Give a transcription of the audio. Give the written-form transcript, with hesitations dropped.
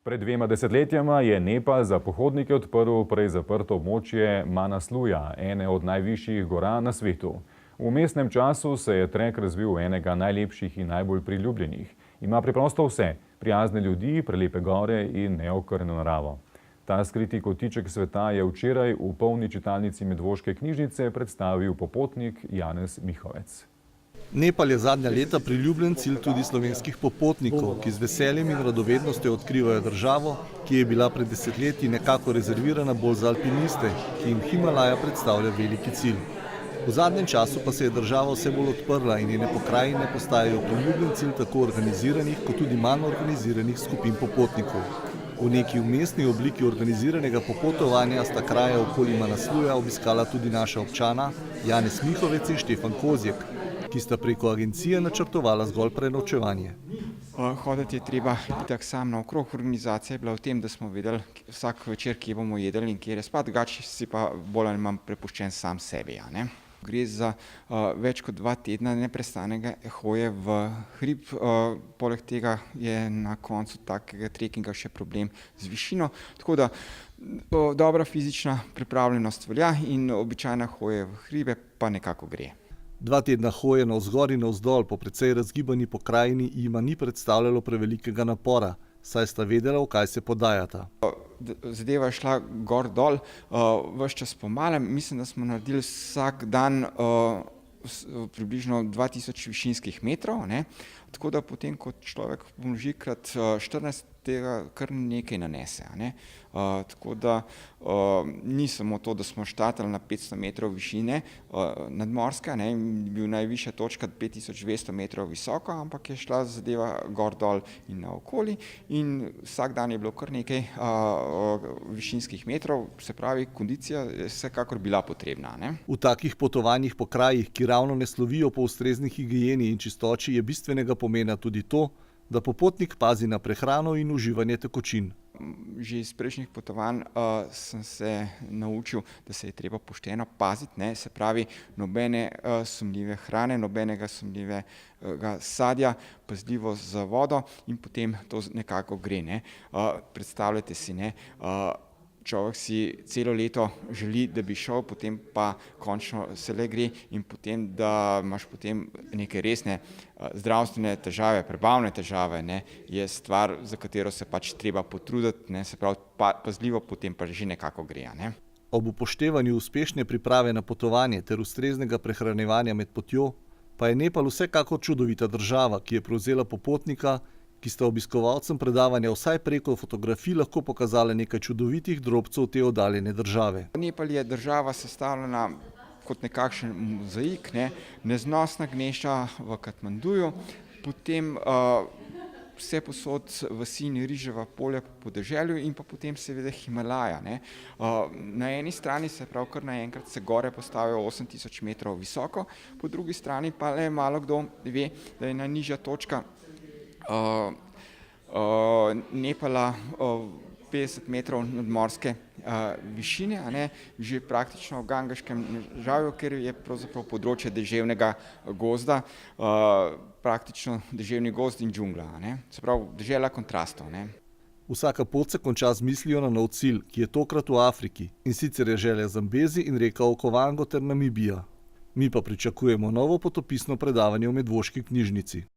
Pred 2 desetletjama je Nepal za pohodnike odprl prej zaprto območje Manasluja, ene od najvišjih gora na svetu. V vmesnem času se je trek razvil v enega najlepših in najbolj priljubljenih. Ima preprosto vse, prijazne ljudi, prelepe gore in neokrnjeno naravo. Ta skriti kotiček sveta je včeraj v polni čitalnici Medvoške knjižnice predstavil popotnik Janez Mihovec. Nepal je zadnja leta priljubljen cilj tudi slovenskih popotnikov, ki z veseljem in radovednostjo odkrivajo državo, ki je bila pred desetletji nekako rezervirana bolj za alpiniste, ki jim Himalaja predstavlja veliki cilj. V zadnjem času pa se je država vse bolj odprla in njene pokrajine postajajo priljubljen cilj tako organiziranih kot tudi manj organiziranih skupin popotnikov. V neki vmesni obliki organiziranega popotovanja sta kraje okoli Manasluja obiskala tudi naša občana Janez Mihovec in Štefan Kozjek, ki sta preko agencije načrtovala zgolj prenočevanje. Hoditi je treba itak sam naokrog. Organizacija je bila v tem, da smo vedeli vsak večer, kje bomo jedli in kje je spat, drugače si pa bolj ali manj prepuščen sam sebi. Gre za več kot 2 tedna neprestanega hoje v hrib. Poleg tega je na koncu takega trekinga še problem z višino. Tako da dobra fizična pripravljenost velja in običajna hoja v hribe pa nekako gre. 2 tedna hoje navzgor in navzdol po precej razgibani pokrajini jima ni predstavljalo prevelikega napora, saj sta vedela, v kaj se podajata. Zadeva je šla gor dol, ves čas po malem. Mislim, da smo naredili vsak dan približno 2000 višinskih metrov, tako da potem, ko človek pomnoži krat 14, tega kar nekaj nanese. Tako da ni samo to, da smo štartali na 500 metrov višine nadmorske, bil najvišja točka 5200 metrov visoko, ampak je šla zadeva gor dol in naokoli in vsak dan je bilo kar nekaj višinskih metrov, se pravi, kondicija je vsekakor bila potrebna. V takih potovanjih po krajih, ki ravno ne slovijo po ustrezni higieni in čistoči, je bistvenega pomena tudi to, da popotnik pazi na prehrano in uživanje tekočin. Že iz prejšnjih potovanj sem se naučil, da se je treba pošteno paziti, se pravi, nobene sumljive hrane, nobenega sumljivega sadja, pazljivo za vodo in potem to nekako gre. Predstavljajte si, človek si celo leto želi, da bi šel, potem pa končno se le gre in potem, da imaš potem neke resne zdravstvene težave, prebavne težave, je stvar, za katero se pač treba potruditi, se pravi, pazljivo potem pa že nekako gre. Ob upoštevanju uspešne priprave na potovanje ter ustreznega prehranjevanja med potjo, pa je Nepal vsekakor čudovita država, ki je prevzela popotnika, ki sta obiskovalcem predavanja vsaj preko fotografij lahko pokazala nekaj čudovitih drobcev te oddaljene države. Nepal je država sestavljena kot nekakšen mozaik, neznosna gneča v Katmanduju, potem vse posod vasi in riževa polja po podeželju in pa potem seveda Himalaja. Na eni strani se prav kar naenkrat se gore postavijo 8000 metrov visoko, po drugi strani pa le malo kdo ve, da je najnižja točka Nepala 50 metrov nadmorske višine, že praktično v Gangaškem nižavju, ker je pravzaprav področje deževnega gozda, praktično deževni gozd in džungla, se pravi dežela kontrastov. Vsaka pot se konča z mislijo na nov cilj, ki je tokrat v Afriki, in sicer je želja Zambezi in reka Okavango ter Namibija. Mi pa pričakujemo novo potopisno predavanje v Medvoški knjižnici.